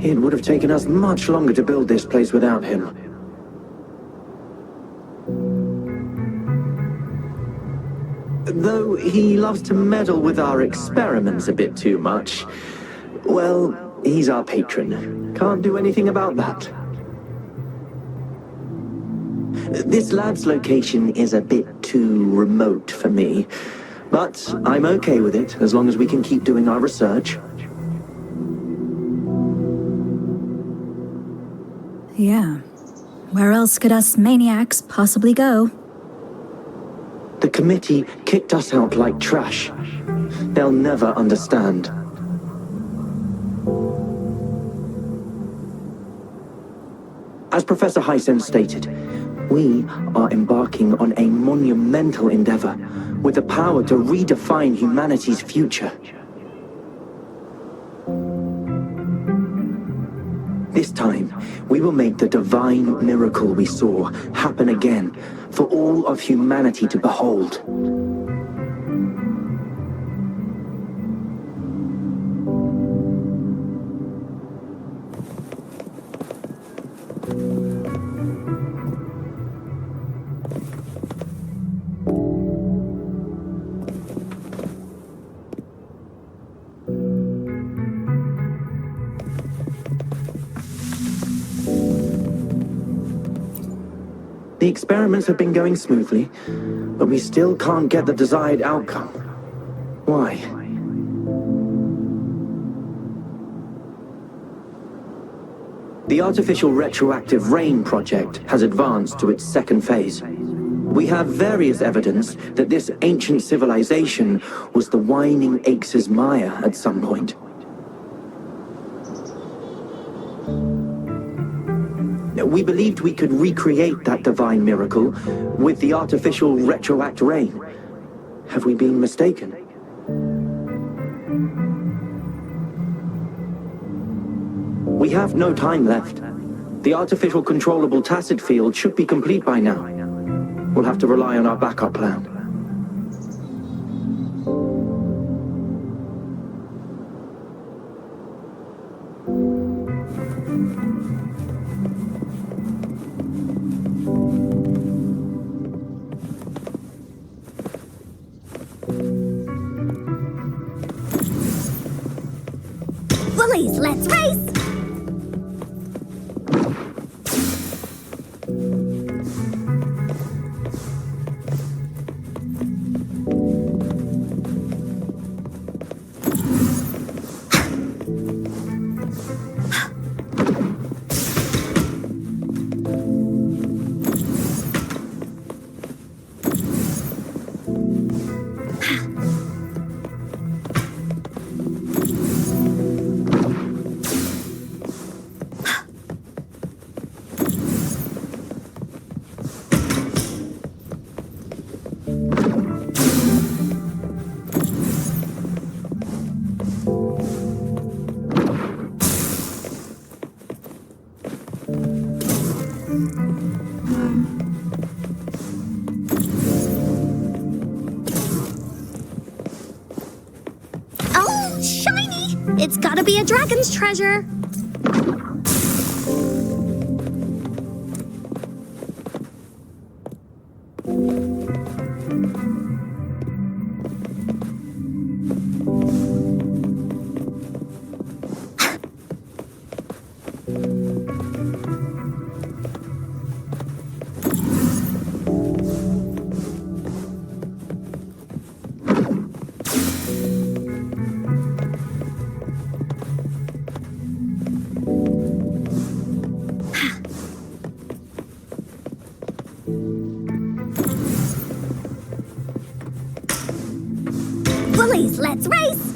It would have taken us much longer to build this place without him. Though he loves to meddle with our experiments a bit too much. Well, he's our patron. Can't do anything about that. This lab's location is a bit too remote for me. But I'm okay with it, as long as we can keep doing our research. Yeah. Where else could us maniacs possibly go? The committee kicked us out like trash. They'll never understand. As Professor Hysen stated, we are embarking on a monumental endeavor with the power to redefine humanity's future. This time, we will make the divine miracle we saw happen again for all of humanity to behold. The experiments have been going smoothly, but we still can't get the desired outcome. Why? The artificial retroactive rain project has advanced to its second phase. We have various evidence that this ancient civilization was the Whining Axes Maya at some point. We believed we could recreate that divine miracle with the artificial retroact rain. Have we been mistaken? We have no time left. The artificial controllable tacit field should be complete by now. We'll have to rely on our backup plan. Bullies, let's race! Oh, shiny! It's gotta be a dragon's treasure. Willies, let's race!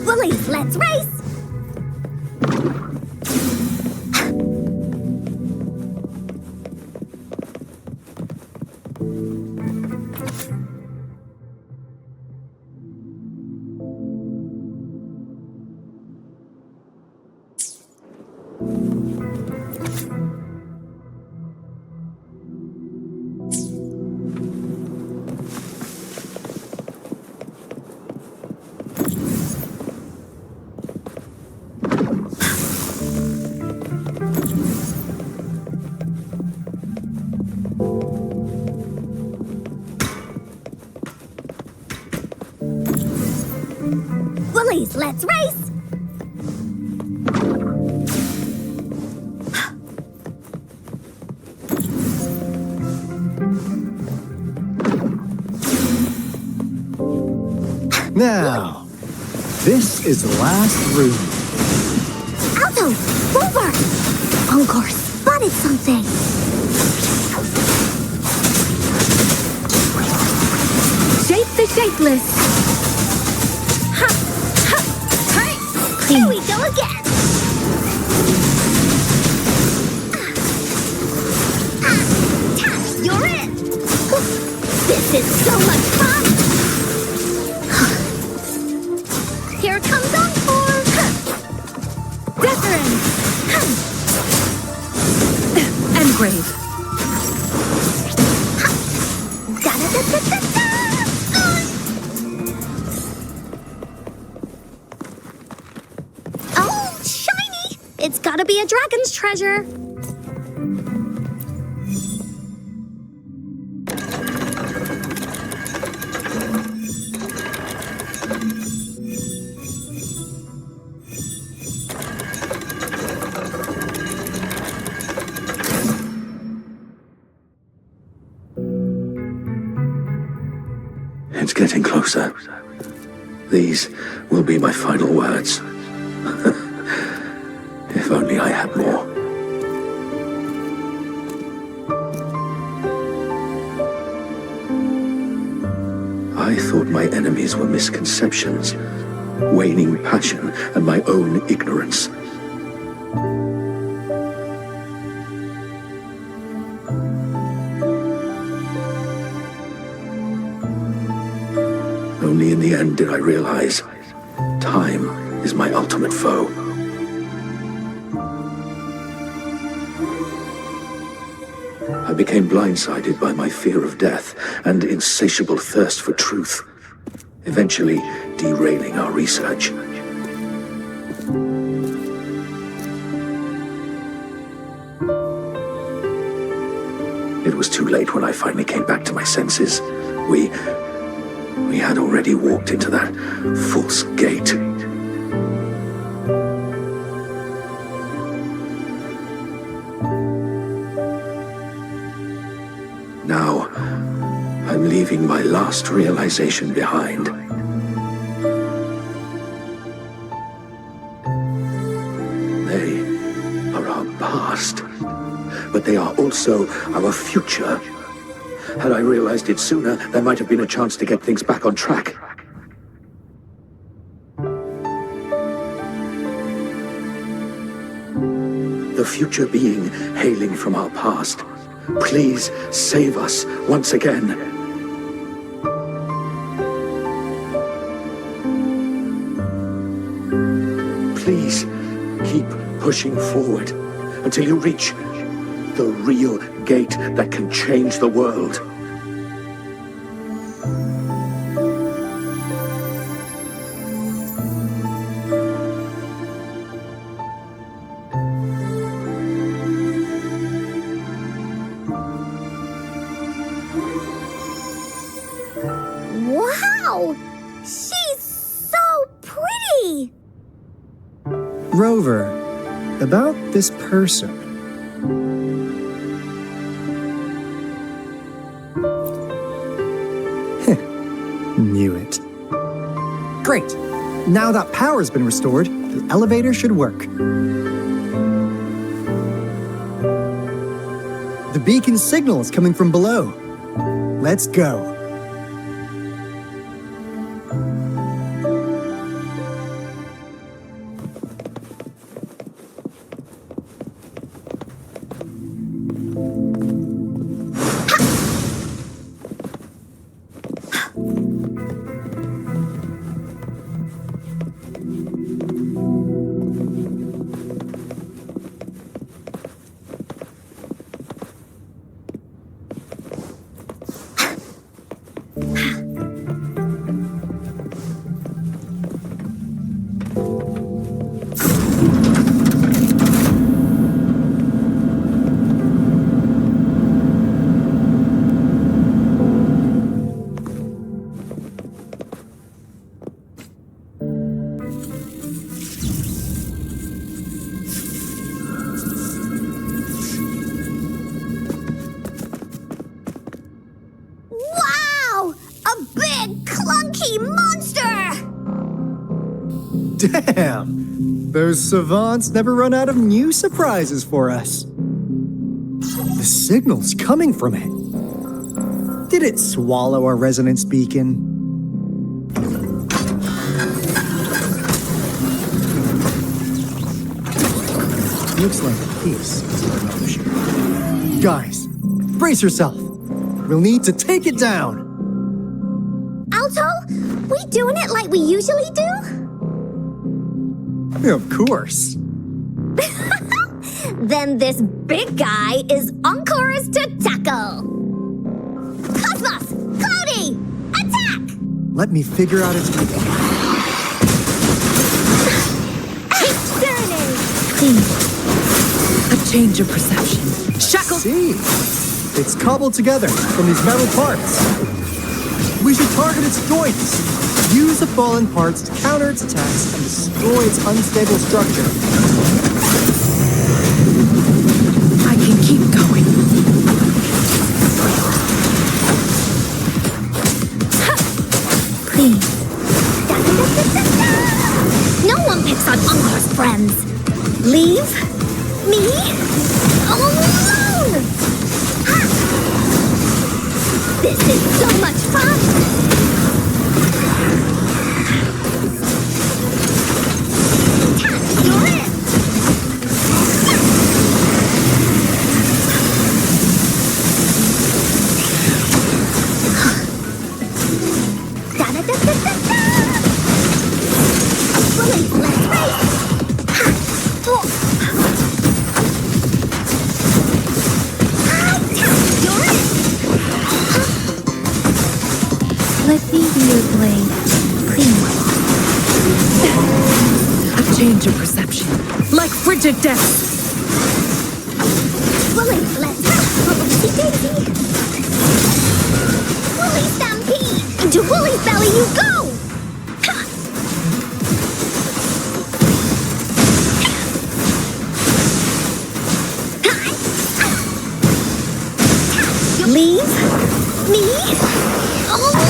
Willies, let's race! Willies, let's race! Now, this is the last room. Alto! Rover! Encore spotted something! Shape the shapeless. Ha! Ha! Hey! Here we go again! Tash, you're in! This is so much fun! Here comes Encore! Deference. Engrave. Da-da-da-da-da-da! Oh, shiny! It's gotta be a dragon's treasure. It's getting closer. These will be my final words. If only I had more. I thought my enemies were misconceptions, waning passion, and my own ignorance. Only in the end did I realize time is my ultimate foe. I became blindsided by my fear of death and insatiable thirst for truth, eventually derailing our research. It was too late when I finally came back to my senses. We had already walked into that false gate. Now, I'm leaving my last realization behind. They are our past, but they are also our future. Had I realized it sooner, there might have been a chance to get things back on track. The future being hailing from our past, please save us once again. Please keep pushing forward until you reach the real gate that can change the world. Wow! She's so pretty! Rover, about this person. Knew it. Great! Now that power's been restored, the elevator should work. The beacon signal is coming from below. Let's go. Wow! A big, clunky monster! Damn! Those savants never run out of new surprises for us. The signal's coming from it. Did it swallow our resonance beacon? Looks like a piece is in motion. Guys, brace yourself. We'll need to take it down. Alto, we doing it like we usually do? Of course. Then this big guy is Encore's to tackle. Cosmos! Cloudy! Attack! Let me figure out its weakness. A change of perception. Shackle! See? It's cobbled together from these metal parts. We should target its joints. Use the fallen parts to counter its attacks and destroy its unstable structure. I can keep going. Please. No one picks on Encore's friends. Leave me alone! This is so much fun! You're it! Let's race! Let me be your blade, please. A change of perception. Like frigid death. Willy, let's daisy. Willy stampede! Into Willy's belly you go! Leave me alone!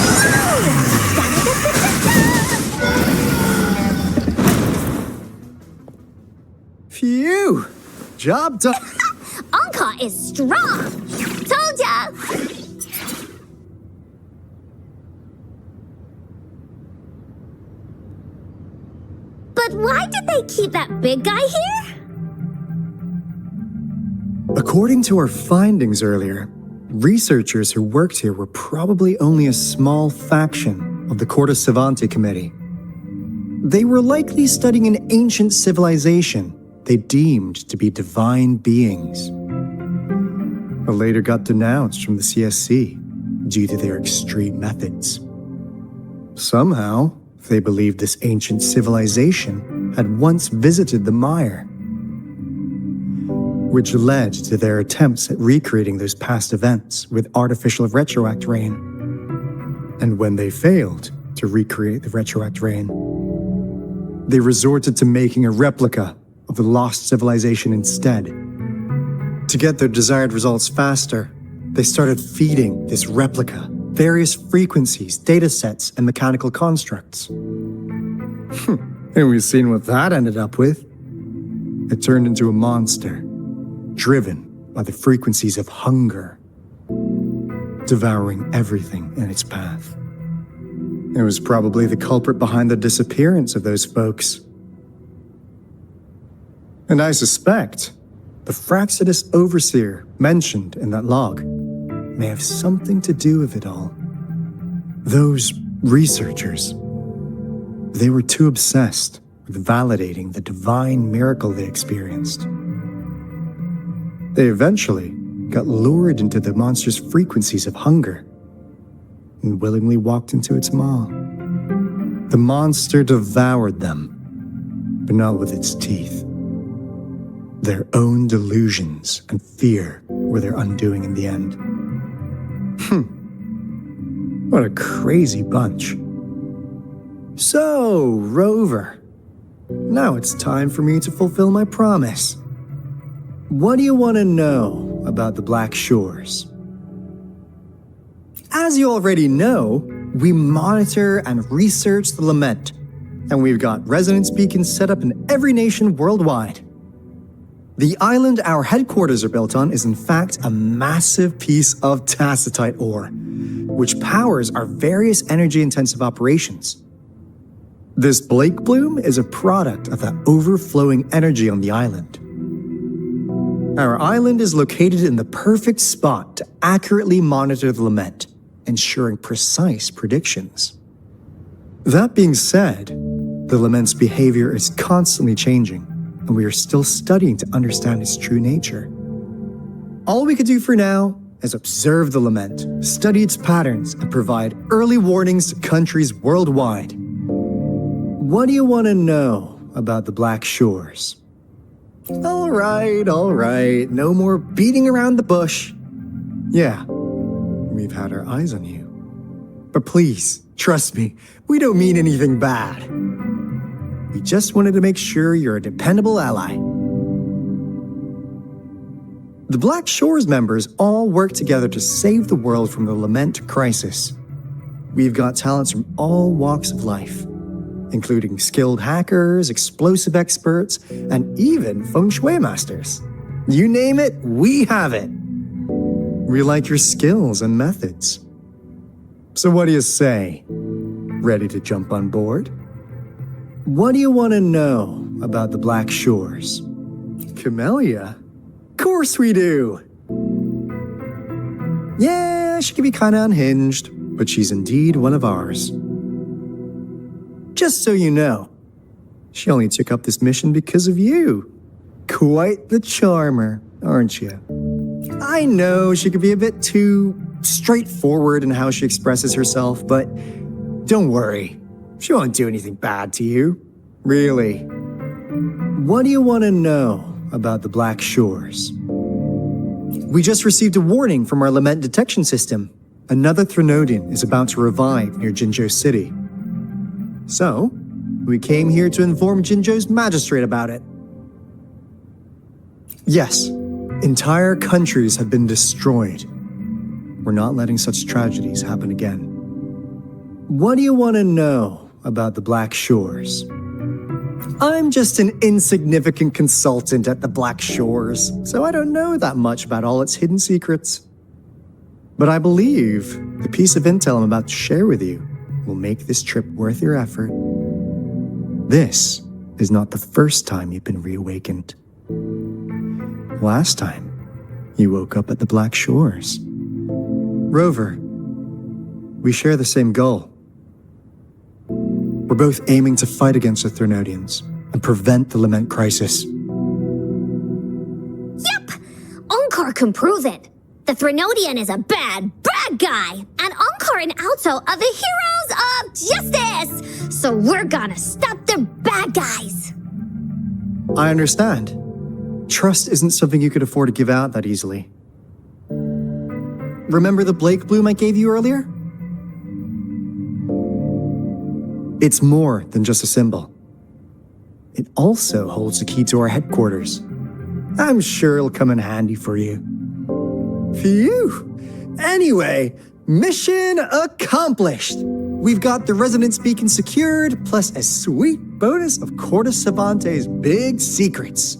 Phew! Job done. Encore is strong! Told ya! But why did they keep that big guy here? According to our findings earlier, researchers who worked here were probably only a small faction of the Corte Savante Committee. They were likely studying an ancient civilization they deemed to be divine beings, but later got denounced from the CSC due to their extreme methods. Somehow, they believed this ancient civilization had once visited the mire, which led to their attempts at recreating those past events with artificial retroact rain. And when they failed to recreate the retroact rain, they resorted to making a replica of the lost civilization instead. To get their desired results faster, they started feeding this replica various frequencies, data sets, and mechanical constructs. And we've seen what that ended up with. It turned into a monster, driven by the frequencies of hunger, devouring everything in its path. It was probably the culprit behind the disappearance of those folks. And I suspect the Fraxidus Overseer mentioned in that log may have something to do with it all. Those researchers, they were too obsessed with validating the divine miracle they experienced. They eventually got lured into the monster's frequencies of hunger and willingly walked into its maw. The monster devoured them, but not with its teeth. Their own delusions and fear were their undoing in the end. What a crazy bunch. So, Rover, now it's time for me to fulfill my promise. What do you want to know about the Black Shores? As you already know, we monitor and research the Lament, and we've got resonance beacons set up in every nation worldwide. The island our headquarters are built on is in fact a massive piece of tacitite ore, which powers our various energy-intensive operations. This Blake bloom is a product of that overflowing energy on the island. Our island is located in the perfect spot to accurately monitor the Lament, ensuring precise predictions. That being said, the Lament's behavior is constantly changing, and we are still studying to understand its true nature. All we could do for now is observe the Lament, study its patterns, and provide early warnings to countries worldwide. What do you want to know about the Black Shores? All right, no more beating around the bush. Yeah, we've had our eyes on you. But please, trust me, we don't mean anything bad. We just wanted to make sure you're a dependable ally. The Black Shores members all work together to save the world from the Lament crisis. We've got talents from all walks of life, including skilled hackers, explosive experts, and even feng shui masters. You name it, we have it. We like your skills and methods. So what do you say? Ready to jump on board? What do you want to know about the Black Shores? Camellia? Of course we do! Yeah, she can be kinda unhinged, but she's indeed one of ours. Just so you know, she only took up this mission because of you. Quite the charmer, aren't you? I know she could be a bit too straightforward in how she expresses herself, but don't worry. She won't do anything bad to you. Really. What do you want to know about the Black Shores? We just received a warning from our Lament detection system. Another Threnodian is about to revive near Jinzhou City. So, we came here to inform Jinzhou's magistrate about it. Yes, entire countries have been destroyed. We're not letting such tragedies happen again. What do you want to know about the Black Shores? I'm just an insignificant consultant at the Black Shores, so I don't know that much about all its hidden secrets. But I believe the piece of intel I'm about to share with you will make this trip worth your effort. This is not the first time you've been reawakened. Last time, you woke up at the Black Shores. Rover, we share the same goal. We're both aiming to fight against the Threnodians and prevent the Lament Crisis. Yep! Onkar can prove it. The Threnodian is a bad, bad guy, and Onkar and Alto are the heroes of justice! So we're gonna stop the bad guys! I understand. Trust isn't something you could afford to give out that easily. Remember the Blake bloom I gave you earlier? It's more than just a symbol. It also holds the key to our headquarters. I'm sure it'll come in handy for you. Phew! Anyway, mission accomplished! We've got the resonance beacon secured, plus a sweet bonus of Corda Savante's big secrets.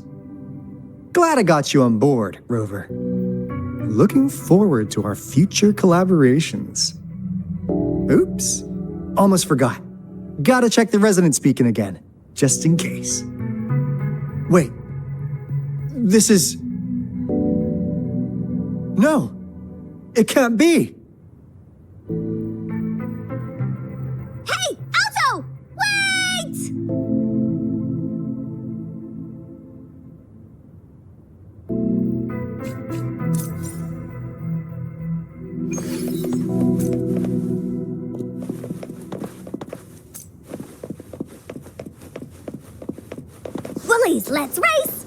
Glad I got you on board, Rover. Looking forward to our future collaborations. Oops, almost forgot. Gotta check the resonance beacon again, just in case. Wait, this is... No, it can't be. Hey, Alto! Wait! Willies, let's race!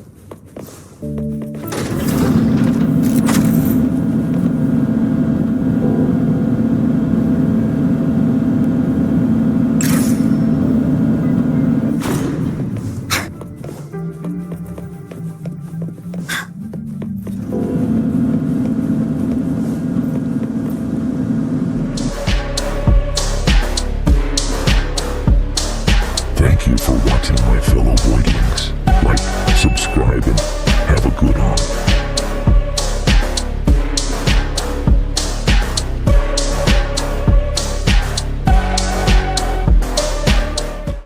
Thank you for watching, my fellow voidlings. Like, subscribe.